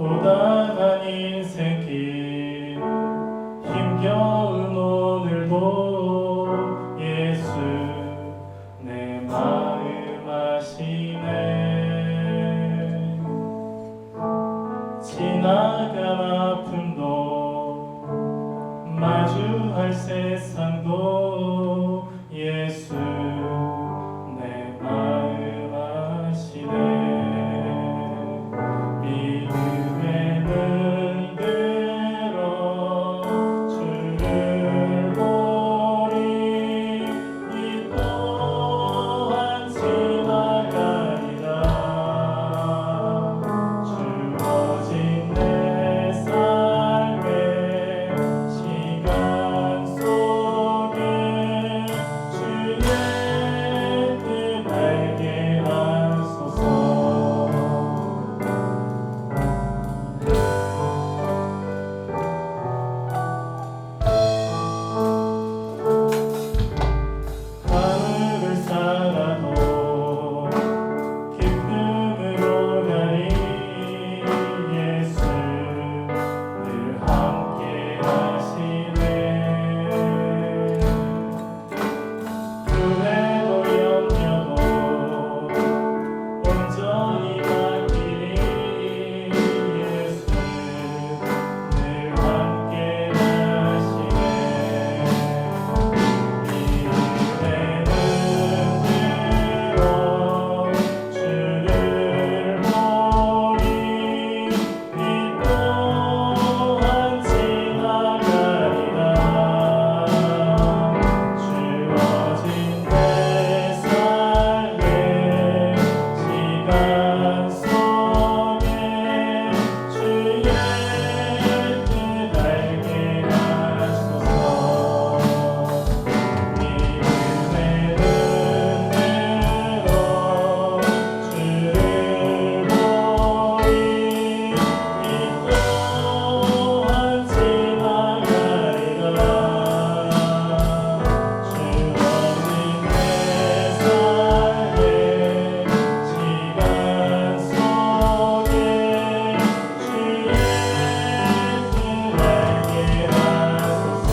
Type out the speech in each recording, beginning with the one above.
고단한 인생길 힘겨운 오늘도 예수 내 마음 아시네. 지나간 아픔도 마주할 세상도 예수 내 마음 아시네. 믿음의 눈 들어 주를 보리. 이 또한 지나가리라. 주어진 내 삶의 시간 속에 주의 뜻 알게 하소서. 하늘을 살아도 기쁨으로 가리. 예수 늘 함께 하시네. 후회도 염려도 온전히 맡기리. 예수 늘 함께 하시네. 믿음의 눈 들어 주를 보리. 이 또한 지나가리라. 주어진 내 삶의 시간 속에 주의 뜻 알게 하소서. 믿음의 눈 들어 주를 보리. 이 또한 지나가리라. 주어진 내 삶의 시간 속에 주의 뜻 알게 하소서.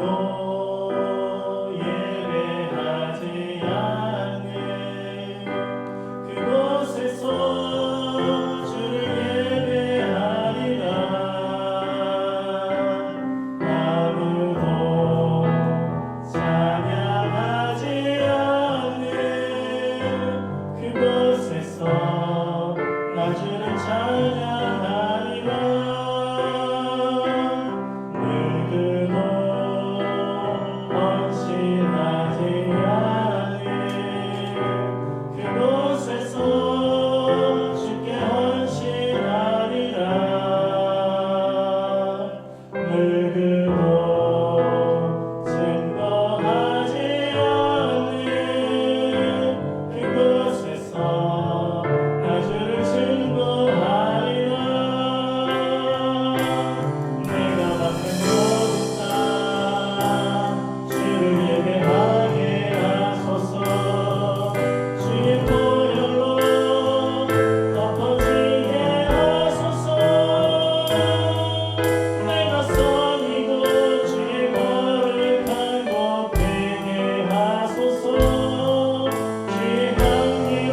아무도 예배하지 않는 그곳에서 주를 예배하리라. 아무도 찬양하지 않는 그곳에서 나 주를 찬양하리라. 누구도 헌신하지 않는 그곳에서 주께 헌신하리라. 누구도 증거하지 않는 그곳에서 나 주를 증거하리라. 내가 받는 모든 땅 주를 예배하게 하소서. 주의 보혈로 덮어지게 하소서. 내가 선이고 주의 거룩한 곳 되게 하소서. 주의 향기로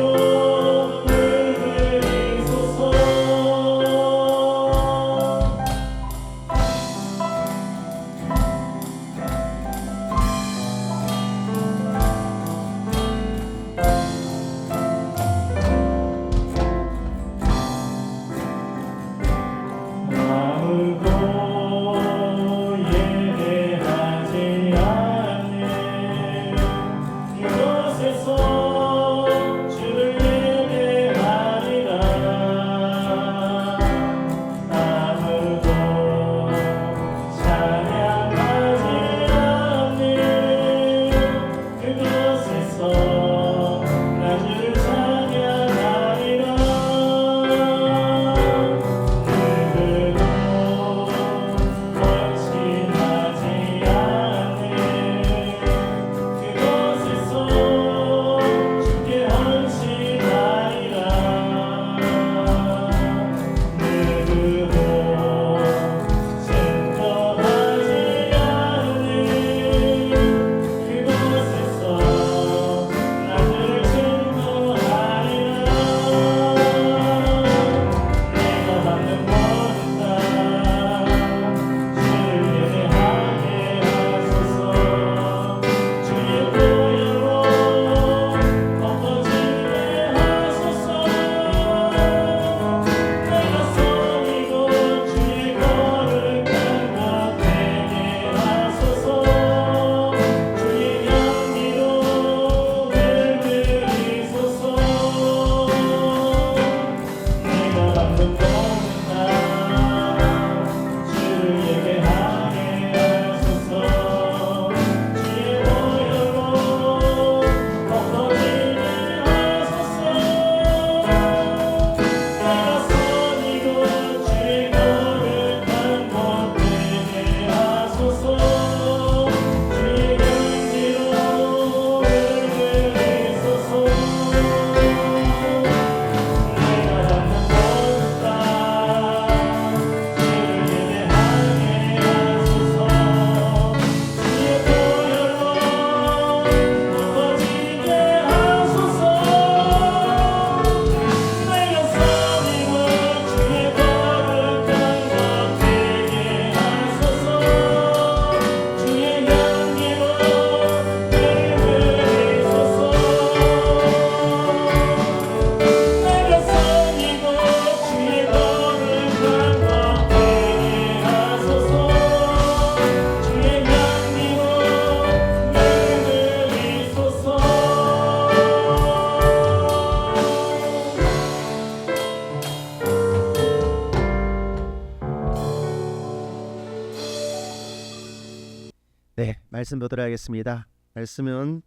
말씀 보도록 하겠습니다. 말씀은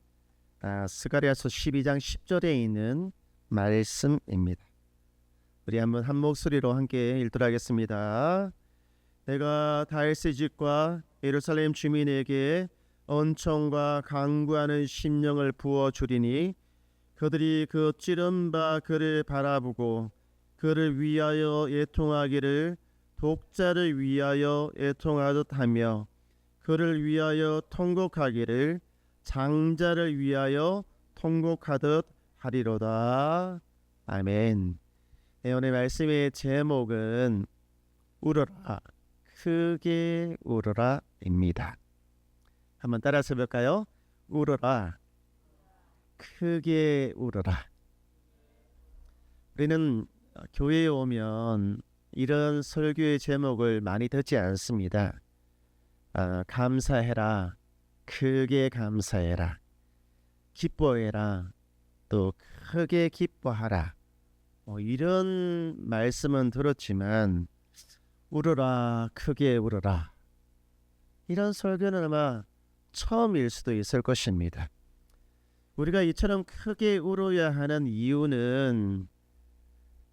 스가랴서 12장 10절에 있는 말씀입니다. 우리 한번 한 목소리로 함께 읽도록 하겠습니다. 내가 다윗의 집과 예루살렘 주민에게 은총과 강구하는 심령을 부어주리니 그들이 그 찌른 바 그를 바라보고 그를 위하여 애통하기를 독자를 위하여 애통하듯 하며 그를 위하여 통곡하기를 장자를 위하여 통곡하듯 하리로다. 아멘. 네, 오늘 말씀의 제목은 울어라, 크게 울어라입니다. 한번 따라서 볼까요? 울어라, 크게 울어라. 우리는 교회에 오면 이런 설교의 제목을 많이 듣지 않습니다. 감사해라, 크게 감사해라, 기뻐해라, 또 크게 기뻐하라. 이런 말씀은 들었지만 울어라, 크게 울어라, 이런 설교는 아마 처음일 수도 있을 것입니다. 우리가 이처럼 크게 울어야 하는 이유는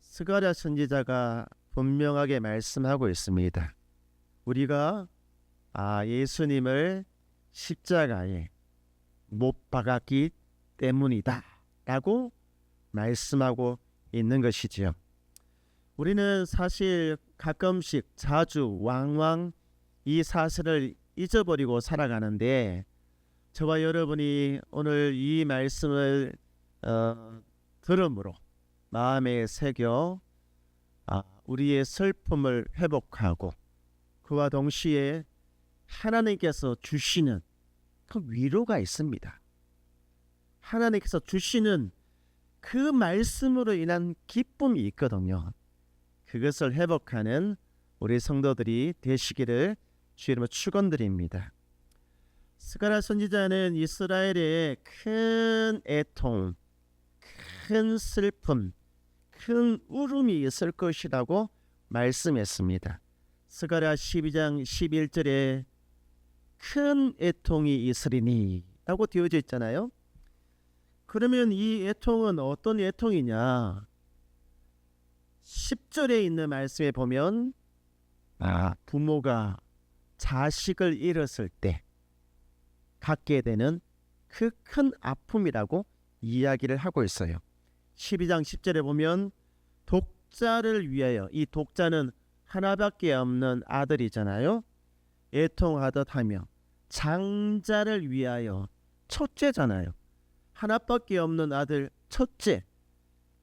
스가랴 선지자가 분명하게 말씀하고 있습니다. 우리가 예수님을 십자가에 못 박았기 때문이다 라고 말씀하고 있는 것이지요. 우리는 사실 가끔씩 자주 왕왕 이 사실을 잊어버리고 살아가는데 저와 여러분이 오늘 이 말씀을 들음으로 마음에 새겨 우리의 슬픔을 회복하고 그와 동시에 하나님께서 주시는 그 위로가 있습니다. 하나님께서 주시는 그 말씀으로 인한 기쁨이 있거든요. 그것을 회복하는 우리 성도들이 되시기를 주의 이름으로 축원드립니다. 스가랴 선지자는 이스라엘의 큰 애통, 큰 슬픔, 큰 울음이 있을 것이라고 말씀했습니다. 스가랴 12장 11절에 큰 애통이 있으리니 라고 되어져 있잖아요. 그러면 이 애통은 어떤 애통이냐? 10절에 있는 말씀에 보면 부모가 자식을 잃었을 때 갖게 되는 그 큰 아픔이라고 이야기를 하고 있어요. 12장 10절에 보면 독자를 위하여, 이 독자는 하나밖에 없는 아들이잖아요. 애통하듯 하며 장자를 위하여, 첫째잖아요. 하나밖에 없는 아들 첫째,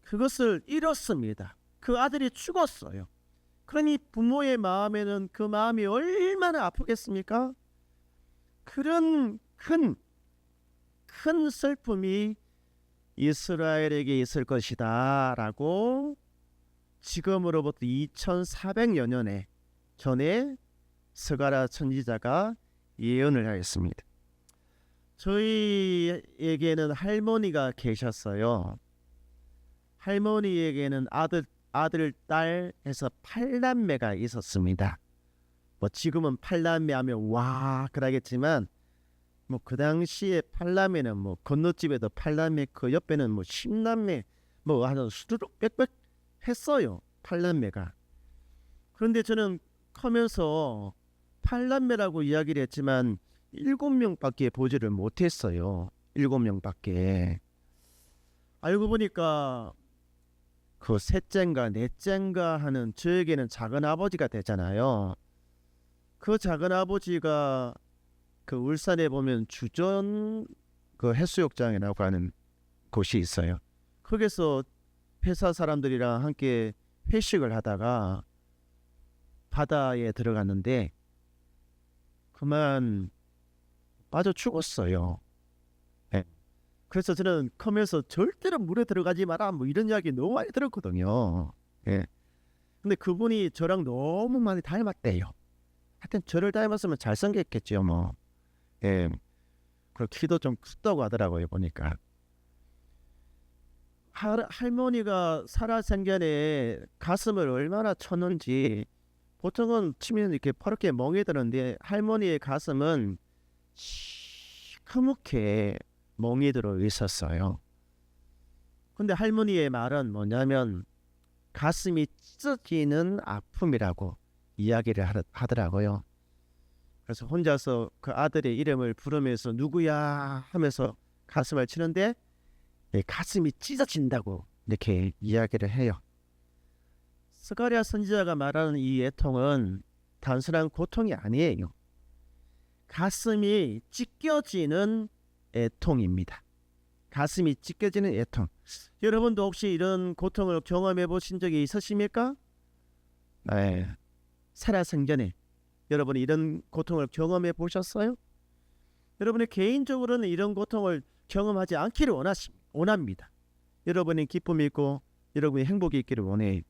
그것을 잃었습니다. 그 아들이 죽었어요. 그러니 부모의 마음에는 그 마음이 얼마나 아프겠습니까? 그런 큰 슬픔이 이스라엘에게 있을 것이다 라고 지금으로부터 2400여 년에 전에 스가랴 선지자가 예언을 하였습니다. 저희에게는 할머니가 계셨어요. 할머니에게는 아들, 딸 해서 8남매가 있었습니다. 지금은 8남매 하면 와 그러겠지만 그 당시에 8남매는 건너집에도 8남매, 그 옆에는 10남매 하여튼 수두룩 빽빽 했어요. 8남매가. 그런데 저는 커면서 8남매라고 이야기를 했지만 7명밖에 보지를 못했어요. 7명밖에. 알고 보니까 그 셋째인가 넷째인가 하는 저에게는 작은 아버지가 되잖아요. 그 작은 아버지가 그 울산에 보면 주전 그 해수욕장이라고 하는 곳이 있어요. 거기서 회사 사람들이랑 함께 회식을 하다가 바다에 들어갔는데 그만 빠져 죽었어요. 네. 그래서 저는 커면서 절대로 물에 들어가지 마라 이런 이야기 너무 많이 들었거든요. 예. 근데 그분이 저랑 너무 많이 닮았대요. 하여튼 저를 닮았으면 잘생겼겠죠 예. 그리고 키도 좀 컸다고 하더라고요 보니까. 할머니가 살아생전에 가슴을 얼마나 쳤는지 보통은 치면 이렇게 퍼렇게 멍이 드는데 할머니의 가슴은 시커멓게 멍이 들어 있었어요. 근데 할머니의 말은 뭐냐면 가슴이 찢어지는 아픔이라고 이야기를 하더라고요. 그래서 혼자서 그 아들의 이름을 부르면서 누구야 하면서 가슴을 치는데 가슴이 찢어진다고 이렇게 이야기를 해요. 스가랴 선지자가 말하는 이 애통은 단순한 고통이 아니에요. 가슴이 찢겨지는 애통입니다. 가슴이 찢겨지는 애통. 여러분도 혹시 이런 고통을 경험해 보신 적이 있으십니까? 네. 살아생전에 여러분이 이런 고통을 경험해 보셨어요? 여러분이 개인적으로는 이런 고통을 경험하지 않기를 원합니다. 여러분이 기쁨이 있고 여러분이 행복이 있기를 원해요.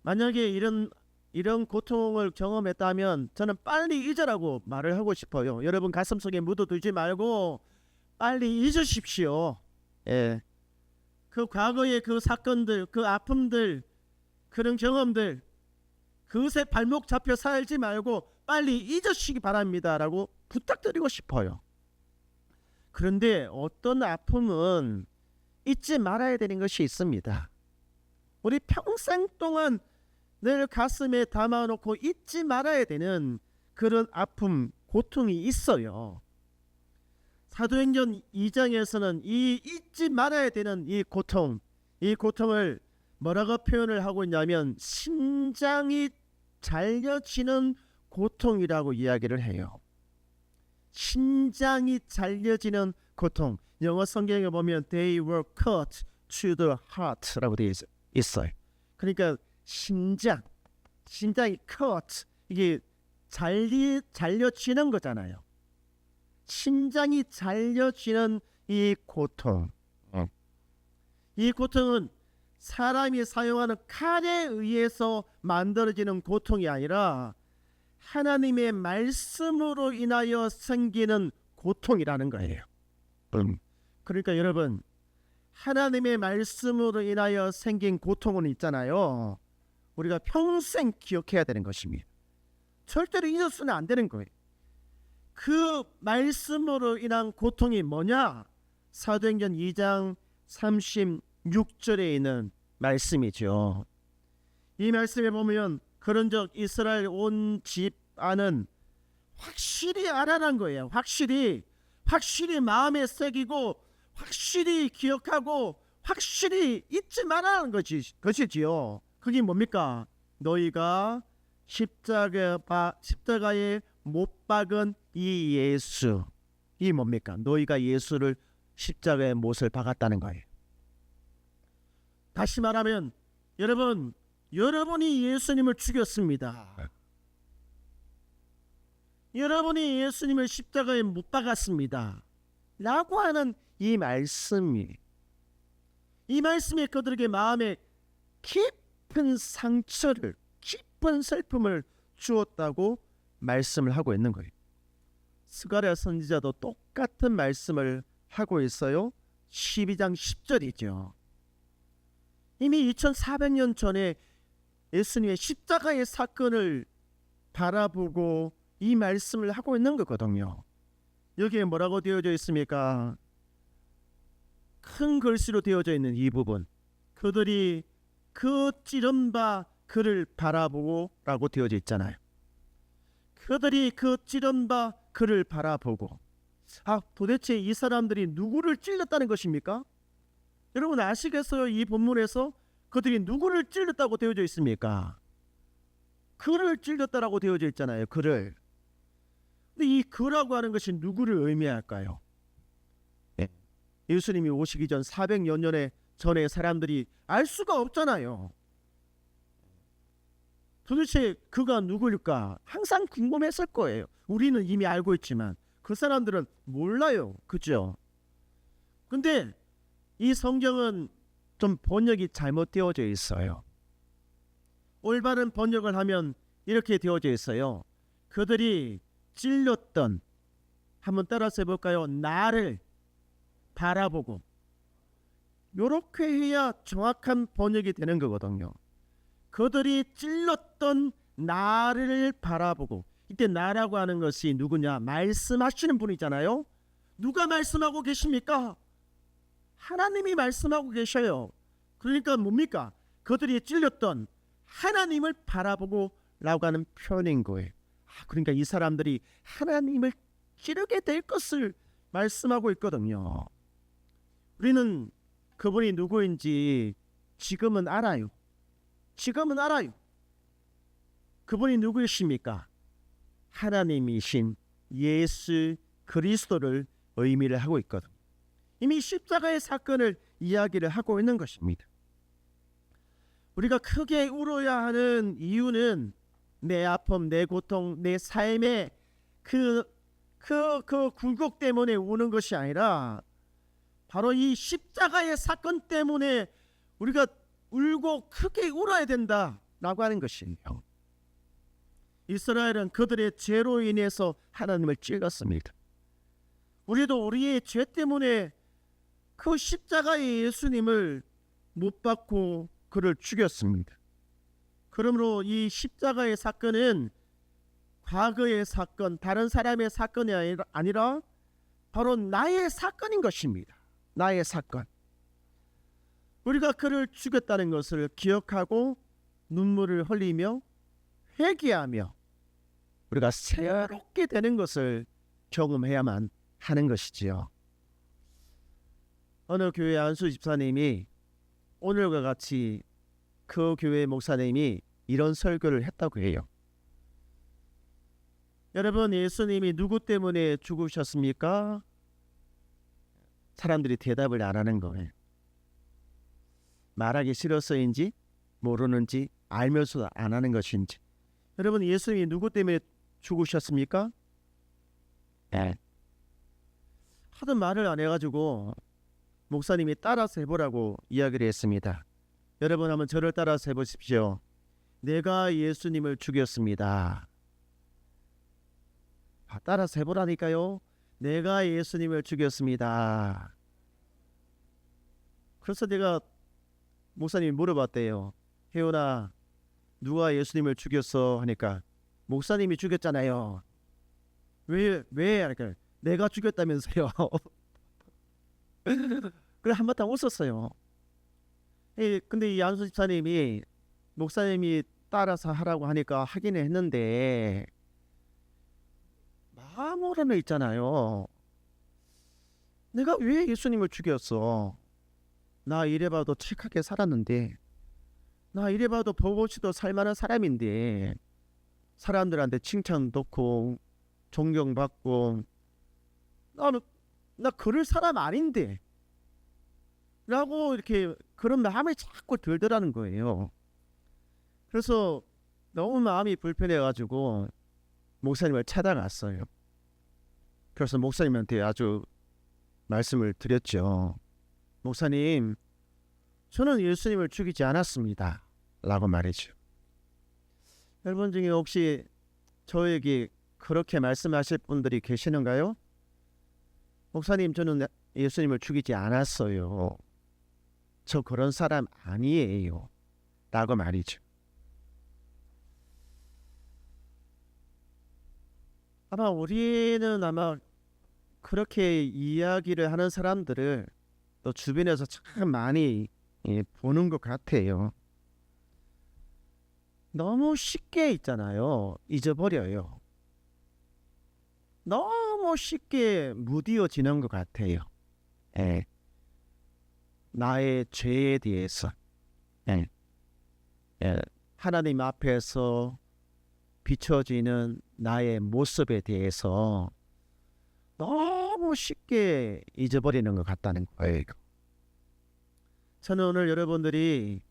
만약에 이런 고통을 경험했다면 저는 빨리 잊으라고 말을 하고 싶어요. 여러분 가슴속에 묻어두지 말고 빨리 잊으십시오. 예. 그 과거의 그 사건들, 그 아픔들, 그런 경험들, 그것에 발목 잡혀 살지 말고 빨리 잊으시기 바랍니다라고 부탁드리고 싶어요. 그런데 어떤 아픔은 잊지 말아야 되는 것이 있습니다. 우리 평생 동안 늘 가슴에 담아놓고 잊지 말아야 되는 그런 아픔, 고통이 있어요. 사도행전 2장에서는 이 잊지 말아야 되는 이 고통을 뭐라고 표현을 하고 있냐면 심장이 잘려지는 고통이라고 이야기를 해요. 심장이 잘려지는 고통. 영어 성경에 보면 they were cut to the heart라고 되어 있어요. 그러니까 심장이 cut, 이게 잘려지는 거잖아요. 심장이 잘려지는 이 고통. 이 고통은 사람이 사용하는 칼에 의해서 만들어지는 고통이 아니라 하나님의 말씀으로 인하여 생기는 고통이라는 거예요. 그러니까 여러분, 하나님의 말씀으로 인하여 생긴 고통은 있잖아요. 우리가 평생 기억해야 되는 것입니다. 절대로 잊어서는 안 되는 거예요. 그 말씀으로 인한 고통이 뭐냐? 사도행전 2장 36절에 있는 말씀이죠. 이 말씀에 보면 그런즉 이스라엘 온 집안은 확실히 알아란 거예요. 확실히 마음에 새기고 확실히 기억하고 확실히 잊지 말라는 것이지요. 그게 뭡니까? 너희가 십자가에 못 박은 이 예수, 이 뭡니까? 너희가 예수를 십자가에 못을 박았다는 거예요. 다시 말하면 여러분이 예수님을 죽였습니다. 여러분이 예수님을 십자가에 못 박았습니다 라고 하는 이 말씀이 그들에게 마음에 깊은 상처를, 깊은 슬픔을 주었다고 말씀을 하고 있는 거예요. 스가랴 선지자도 똑같은 말씀을 하고 있어요. 12장 10절이죠. 이미 2400년 전에 예수님의 십자가의 사건을 바라보고 이 말씀을 하고 있는 거거든요. 여기에 뭐라고 되어져 있습니까? 큰 글씨로 되어져 있는 이 부분, 그들이 그 찌른 바 그를 바라보고 라고 되어져 있잖아요. 그들이 그 찌른 바 그를 바라보고. 도대체 이 사람들이 누구를 찔렀다는 것입니까? 여러분 아시겠어요? 이 본문에서 그들이 누구를 찔렀다고 되어져 있습니까? 그를 찔렀다라고 되어져 있잖아요. 그를. 근데 이 그라고 하는 것이 누구를 의미할까요? 예수님이 오시기 전 400여 년 전에 사람들이 알 수가 없잖아요. 도대체 그가 누구일까? 항상 궁금했을 거예요. 우리는 이미 알고 있지만 그 사람들은 몰라요. 그죠? 근데 이 성경은 좀 번역이 잘못되어져 있어요. 올바른 번역을 하면 이렇게 되어져 있어요. 그들이 찔렸던, 한번 따라서 해볼까요? 나를 바라보고. 이렇게 해야 정확한 번역이 되는 거거든요. 그들이 찔렀던 나를 바라보고. 이때 나라고 하는 것이 누구냐? 말씀하시는 분이잖아요. 누가 말씀하고 계십니까? 하나님이 말씀하고 계셔요. 그러니까 뭡니까? 그들이 찔렸던 하나님을 바라보고 라고 하는 표현인 거예요. 그러니까 이 사람들이 하나님을 찌르게 될 것을 말씀하고 있거든요. 우리는 그분이 누구인지 지금은 알아요. 지금은 알아요. 그분이 누구이십니까? 하나님이신 예수 그리스도를 의미를 하고 있거든요. 이미 십자가의 사건을 이야기를 하고 있는 것입니다. 우리가 크게 울어야 하는 이유는 내 아픔, 내 고통, 내 삶의 그 굴곡 때문에 우는 것이 아니라 바로 이 십자가의 사건 때문에 우리가 울고 크게 울어야 된다라고 하는 것이에요. 이스라엘은 그들의 죄로 인해서 하나님을 찔렀습니다. 우리도 우리의 죄 때문에 그 십자가의 예수님을 못 받고 그를 죽였습니다. 그러므로 이 십자가의 사건은 과거의 사건, 다른 사람의 사건이 아니라 바로 나의 사건인 것입니다. 나의 사건. 우리가 그를 죽였다는 것을 기억하고 눈물을 흘리며 회개하며 우리가 새롭게 되는 것을 경험해야만 하는 것이지요. 어느 교회 안수 집사님이 오늘과 같이 그 교회 목사님이 이런 설교를 했다고 해요. 여러분, 예수님이 누구 때문에 죽으셨습니까? 사람들이 대답을 안 하는 거예요. 말하기 싫어서인지 모르는지 알면서도 안 하는 것인지. 여러분, 예수님이 누구 때문에 죽으셨습니까? 하도 말을 안 해가지고 목사님이 따라서 해보라고 이야기를 했습니다. 여러분 한번 저를 따라서 해보십시오. 내가 예수님을 죽였습니다. 따라서 해보라니까요. 내가 예수님을 죽였습니다. 그래서 내가 목사님이 물어봤대요. 혜연아, 누가 예수님을 죽였어? 하니까 목사님이 죽였잖아요. 왜? 하니까 내가 죽였다면서요. 그래 한바탕 웃었어요. 근데 이 안수 집사님이 목사님이 따라서 하라고 하니까 하기는 했는데 마음으로는 있잖아요. 내가 왜 예수님을 죽였어? 나 이래봐도 착하게 살았는데, 나 이래봐도 버거지도 살만한 사람인데, 사람들한테 칭찬 듣고 존경받고, 나 그럴 사람 아닌데 라고 이렇게 그런 마음이 자꾸 들더라는 거예요. 그래서 너무 마음이 불편해가지고 목사님을 찾아갔어요. 그래서 목사님한테 아주 말씀을 드렸죠. 목사님, 저는 예수님을 죽이지 않았습니다 라고 말했죠. 여러분 중에 혹시 저에게 그렇게 말씀하실 분들이 계시는가요? 목사님, 저는 예수님을 죽이지 않았어요. 저 그런 사람 아니에요 라고 말이죠. 우리는 그렇게 이야기를 하는 사람들을 또 주변에서 참 많이 보는 것 같아요. 너무 쉽게 있잖아요. 잊어버려요. 너무 쉽게 무디어지는 것 같아요. 나의 죄에 대해서 하나님 앞에서 비춰지는 나의 모습에 대해서 너무 쉽게 잊어버리는 것 같다는 거예요. 저는 오늘 여러분들이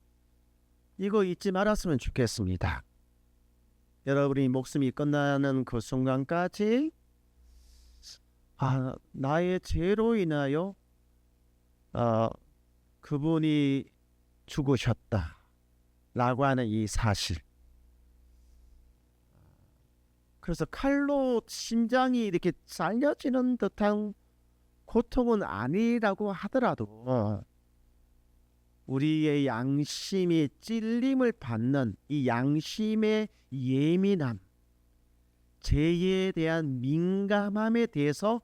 이거 잊지 말았으면 좋겠습니다. 여러분이 목숨이 끝나는 그 순간까지 나의 죄로 인하여 그분이 죽으셨다 라고 하는 이 사실, 그래서 칼로 심장이 이렇게 잘려지는 듯한 고통은 아니라고 하더라도 우리의 양심이 찔림을 받는 이 양심의 예민함, 죄에 대한 민감함에 대해서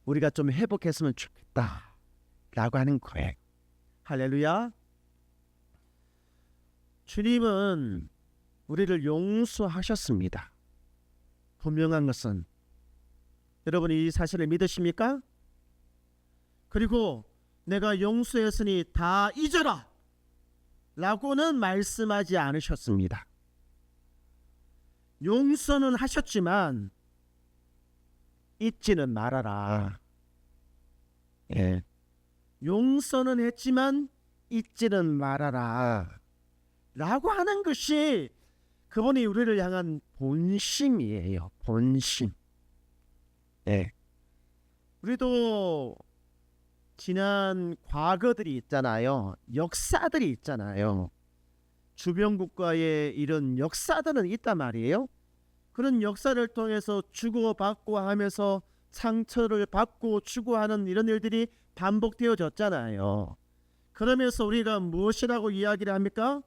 우리가 좀 회복했으면 좋겠다 라고 하는 거예요. 할렐루야. 주님은 우리를 용서하셨습니다. 분명한 것은 여러분이 이 사실을 믿으십니까? 그리고 내가 용서했으니 다 잊어라 라고는 말씀하지 않으셨습니다. 용서는 하셨지만 잊지는 말아라. 예. 용서는 했지만 잊지는 말아라 라고 하는 것이 그분이 우리를 향한 본심이에요. 본심. 예. 우리도 지난 과거들이 있잖아요. 역사들이 있잖아요. 주변 국가의 이런 역사들은 있단 말이에요. 그런 역사를 통해서 주고받고 하면서 상처를 받고 주고하는 이런 일들이 반복되어졌잖아요. 그러면서 우리가 무엇이라고 이야기를 합니까?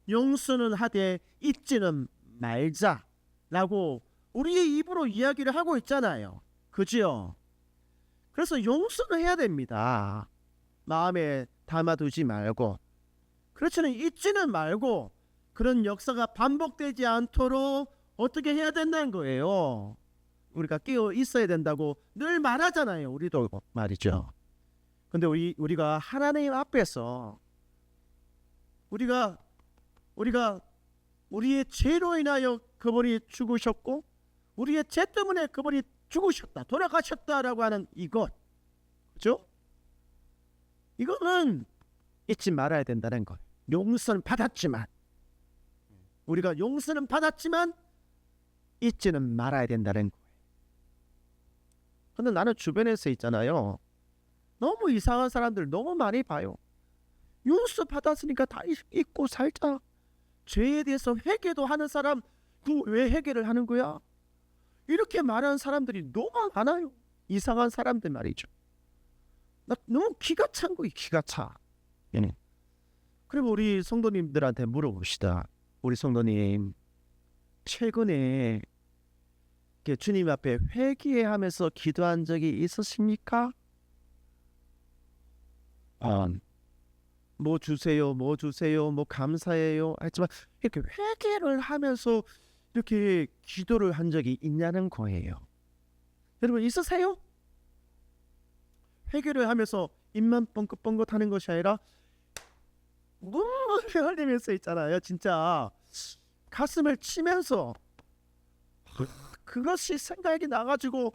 용서는 하되 잊지는 말자라고 우리의 입으로 이야기를 하고 있잖아요. 그죠? 그래서 용서는 해야 됩니다. 마음에 담아두지 말고, 그렇지는 잊지는 말고 그런 역사가 반복되지 않도록 어떻게 해야 된다는 거예요. 우리가 깨어 있어야 된다고 늘 말하잖아요. 우리도 말이죠. 근데 우리가 하나님 앞에서 우리가 우리의 죄로 인하여 그분이 죽으셨고 우리의 죄 때문에 그분이 죽으셨다, 돌아가셨다라고 하는 이것, 그죠? 이거는 잊지 말아야 된다는 거예요. 용서는 받았지만, 우리가 용서는 받았지만 잊지는 말아야 된다는 거예요. 근데 나는 주변에서 있잖아요, 너무 이상한 사람들 너무 많이 봐요. 용서 받았으니까 다 잊고 살자. 죄에 대해서 회개도 하는 사람, 그 왜 회개를 하는 거야? 이렇게 말하는 사람들이 너무 많아요. 이상한 사람들 말이죠. 나 너무 기가 찬 거예요. 기가 차. 얘는. 그럼 우리 성도님들한테 물어봅시다. 우리 성도님, 최근에 주님 앞에 회개하면서 기도한 적이 있으십니까? 뭐 주세요, 뭐 주세요, 뭐 감사해요 했지만 이렇게 회개를 하면서 이렇게 기도를 한 적이 있냐는 거예요. 여러분 있으세요? 회개를 하면서 입만 뻥긋뻥긋 하는 것이 아니라 눈물을 흘리면서 있잖아요. 진짜 가슴을 치면서 그것이 생각이 나가지고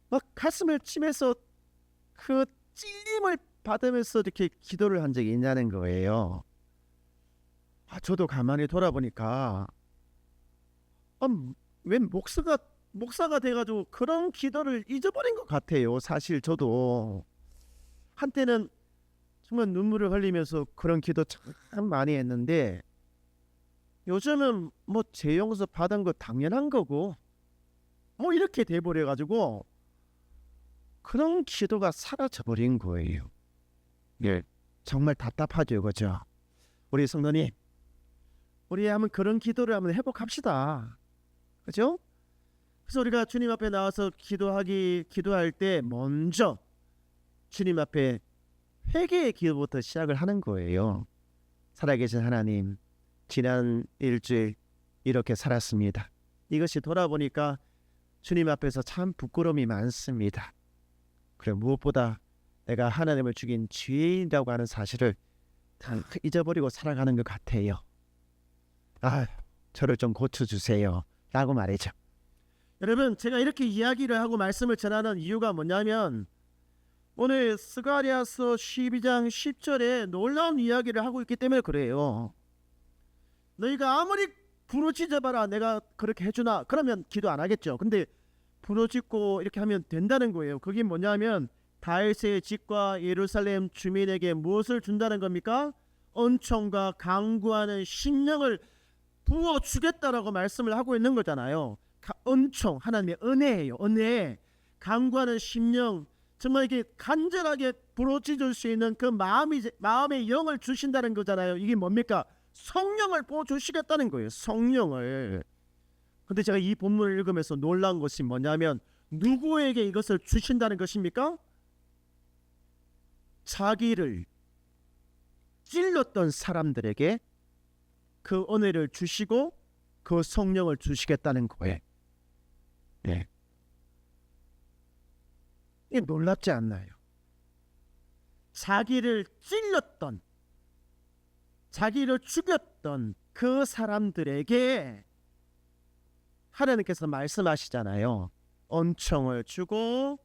막 가슴을 치면서 그 찔림을 받으면서 이렇게 기도를 한 적이 있냐는 거예요. 저도 가만히 돌아보니까 왜 목사가 돼가지고 그런 기도를 잊어버린 것 같아요. 사실 저도 한때는 정말 눈물을 흘리면서 그런 기도 참 많이 했는데 요즘은 뭐 죄 용서 받은 거 당연한 거고 뭐 이렇게 돼버려가지고 그런 기도가 사라져버린 거예요. 예, 정말 답답하죠, 그죠? 우리 성도님, 우리 한번 그런 기도를 한번 회복합시다, 그죠? 그래서 우리가 주님 앞에 나와서 기도할 때 먼저 주님 앞에 회개의 기도부터 시작을 하는 거예요. 살아계신 하나님, 지난 일주일 이렇게 살았습니다. 이것이 돌아보니까 주님 앞에서 참 부끄러움이 많습니다. 그래, 무엇보다 내가 하나님을 죽인 죄인이라고 하는 사실을 다 잊어버리고 살아가는 것 같아요. 저를 좀 고쳐주세요 라고 말이죠. 여러분, 제가 이렇게 이야기를 하고 말씀을 전하는 이유가 뭐냐면 오늘 스가랴서 12장 10절에 놀라운 이야기를 하고 있기 때문에 그래요. 너희가 아무리 부르짖어봐라 내가 그렇게 해주나, 그러면 기도 안 하겠죠. 근데 부르짖고 이렇게 하면 된다는 거예요. 그게 뭐냐면 다윗의 집과 예루살렘 주민에게 무엇을 준다는 겁니까? 은총과 강구하는 심령을 부어주겠다라고 말씀을 하고 있는 거잖아요. 은총, 하나님의 은혜예요. 은혜, 강구하는 심령, 정말 이렇게 간절하게 부르짖을 수 있는 그 마음의 영을 주신다는 거잖아요. 이게 뭡니까? 성령을 부어주시겠다는 거예요. 성령을. 근데 제가 이 본문을 읽으면서 놀란 것이 뭐냐면 누구에게 이것을 주신다는 것입니까? 자기를 찔렀던 사람들에게 그 은혜를 주시고 그 성령을 주시겠다는 거예요. 네. 이게 놀랍지 않나요? 자기를 찔렀던, 자기를 죽였던 그 사람들에게 하나님께서 말씀하시잖아요. 은총을 주고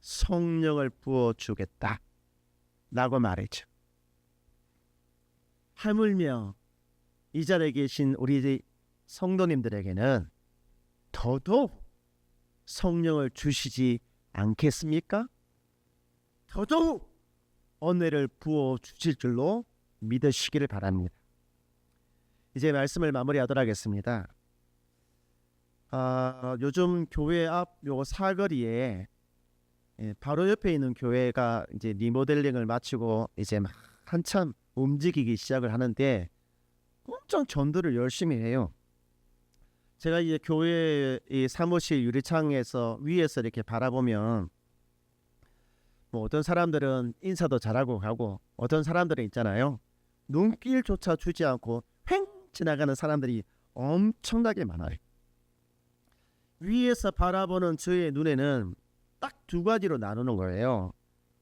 성령을 부어주겠다 라고 말했죠. 하물며 이 자리에 계신 우리 성도님들에게는 더더욱 성령을 주시지 않겠습니까? 더더욱 은혜를 부어주실 줄로 믿으시기를 바랍니다. 이제 말씀을 마무리하도록 하겠습니다. 요즘 교회 앞 요 사거리에 바로 옆에 있는 교회가 이제 리모델링을 마치고 이제 막 한참 움직이기 시작을 하는데 엄청 전도를 열심히 해요. 제가 이제 교회 이 사무실 유리창에서 위에서 이렇게 바라보면 뭐 어떤 사람들은 인사도 잘하고 가고 어떤 사람들은 있잖아요. 눈길조차 주지 않고 횡 지나가는 사람들이 엄청나게 많아요. 위에서 바라보는 저의 눈에는 딱 두 가지로 나누는 거예요.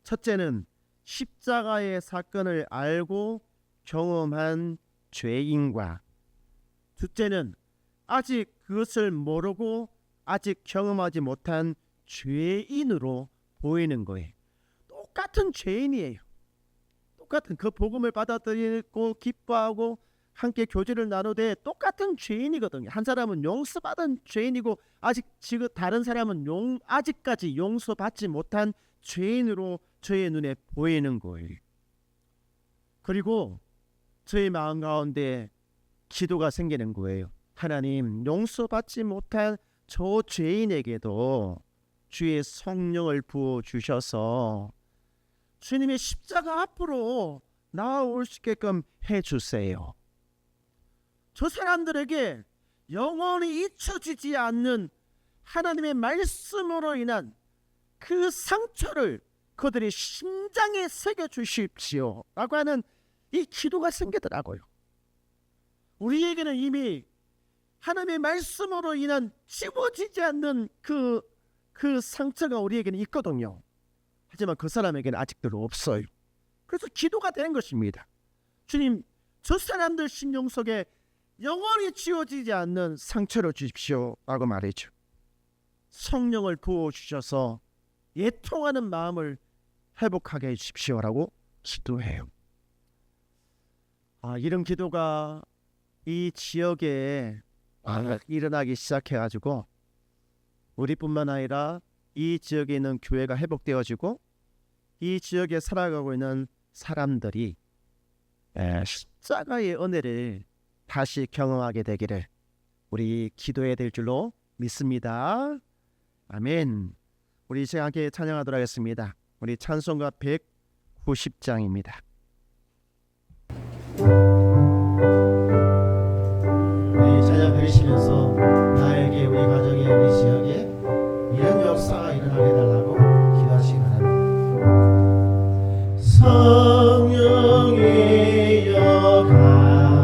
첫째는 십자가의 사건을 알고 경험한 죄인과, 둘째는 아직 그것을 모르고 아직 경험하지 못한 죄인으로 보이는 거예요. 똑같은 죄인이에요. 똑같은 그 복음을 받아들이고 기뻐하고 함께 교제를 나누되 똑같은 죄인이거든요. 한 사람은 용서받은 죄인이고 아직 지금 다른 사람은 아직까지 용서받지 못한 죄인으로 저의 눈에 보이는 거예요. 그리고 저의 마음 가운데 기도가 생기는 거예요. 하나님, 용서받지 못한 저 죄인에게도 주의 성령을 부어주셔서 주님의 십자가 앞으로 나아올 수 있게끔 해주세요. 저 사람들에게 영원히 잊혀지지 않는 하나님의 말씀으로 인한 그 상처를 그들의 심장에 새겨주십시오 라고 하는 이 기도가 생기더라고요. 우리에게는 이미 하나님의 말씀으로 인한 지워지지 않는 그 상처가 우리에게는 있거든요. 하지만 그 사람에게는 아직도 없어요. 그래서 기도가 되는 것입니다. 주님, 저 사람들 심령 속에 영원히 지워지지 않는 상처를 주십시오 라고 말했죠. 성령을 부어주셔서 애통하는 마음을 회복하게 해주십시오 라고 기도해요. 이런 기도가 이 지역에 일어나기 시작해가지고 우리뿐만 아니라 이 지역에 있는 교회가 회복되어지고 이 지역에 살아가고 있는 사람들이 십자가의 은혜를 다시 경험하게 되기를 우리 기도해야 될 줄로 믿습니다. 아멘. 우리 이제 함께 찬양하도록 하겠습니다. 우리 찬송가 190장입니다. 우리 찬양 들으시면서 나에게, 우리 가정에, 우리 지역에 이런 역사가 일어나게 해달라고 기도하시기 바랍니다. 성령이여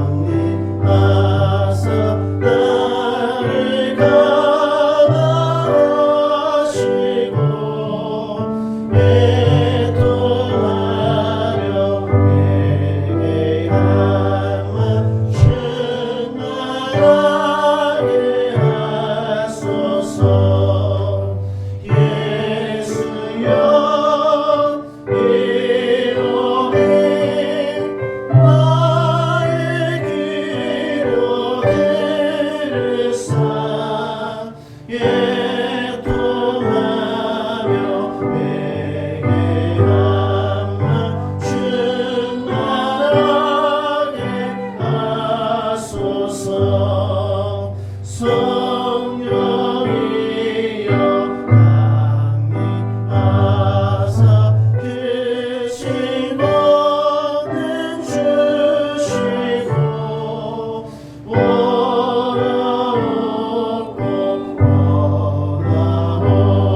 강림하사 나를 감화하시고 애통하며 내게 감화 충만하게 하소서. 예수여 이름에 나의 기도 들으사 애통하며 내게 감화 충만하게 하소서. 성령이여 강림하사 그 신원을 주시고 원하옵고 원하옵고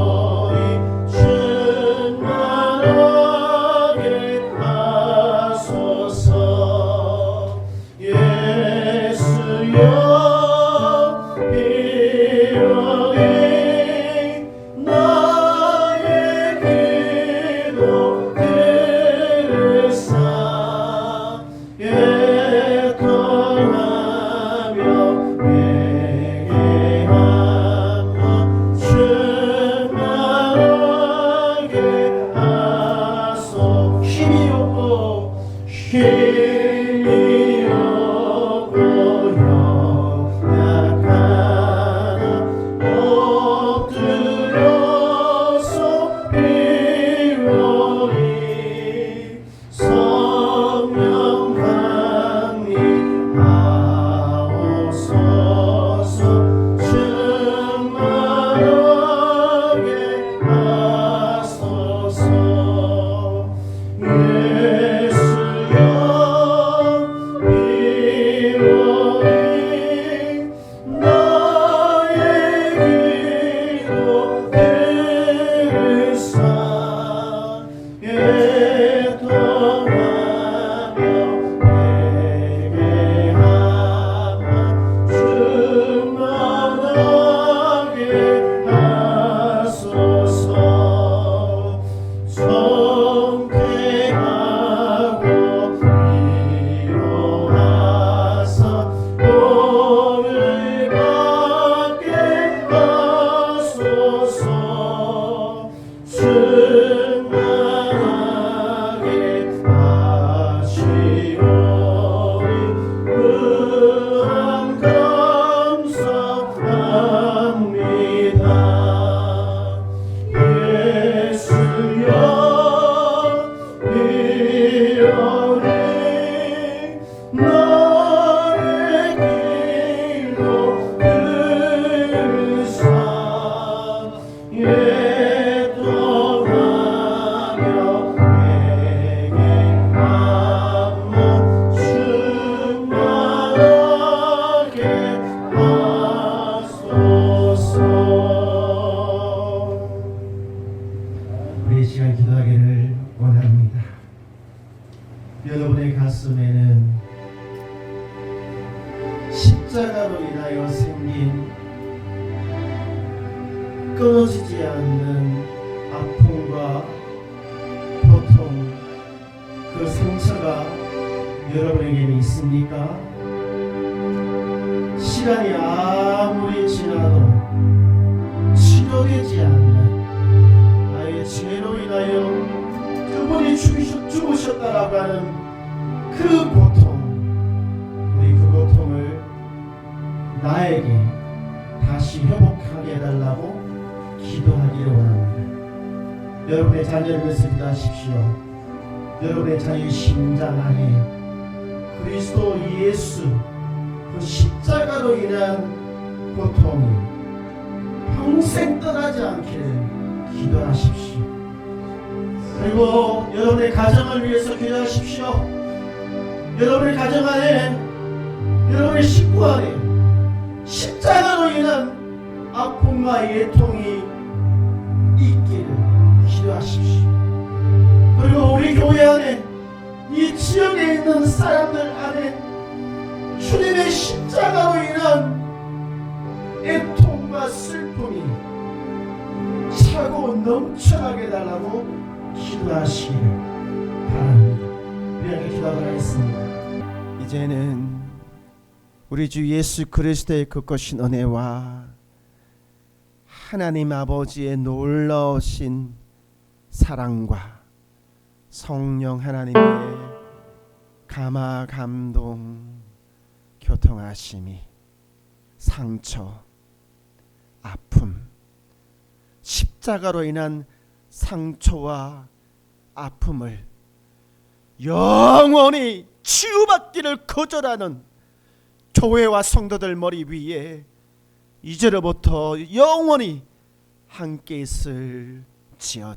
우리 이 시간 기도하기를 원합니다. 여러분의 가슴에는 십자가로 인하여 생긴 끊어지지 않는 아픔과 고통, 그 상처가 여러분에게는 있습니까? 시간이 아무리 지나도 치료되지 않는 나의 죄로 인하여 그분이 죽으셨다라고 하는 그 고통, 우리 그 고통을 나에게 다시 회복하게 해달라고 기도하기를 원합니다. 여러분의 자녀를 위해서 기도하십시오. 여러분의 자녀의 심장 안에 그리스도 예수 그 십자가로 인한 고통이 평생 떠나지 않기를 기도하십시오. 그리고 여러분의 가정을 위해서 기도하십시오. 여러분의 가정 안에, 여러분의 식구 안에 십자가로 인한 아픔과 애통이 있기를 기도하십시오. 그리고 우리 교회 안에, 이 지역에 있는 사람들 안에 주님의 십자가로 인한 애통과 슬픔이 차고 넘쳐나게 달라고 기도하시기를 바랍니다. 우리 함께 기도하도록 하겠습니다. 이제는 우리 주 예수 그리스도의 그것인 은혜와 하나님 아버지의 놀라우신 사랑과 성령 하나님의 감화 감동 교통하심이 상처, 아픔, 십자가로 인한 상처와 아픔을 영원히 치유받기를 거절하는 교회와 성도들 머리 위에 이제로부터 영원히 함께 있을지어다.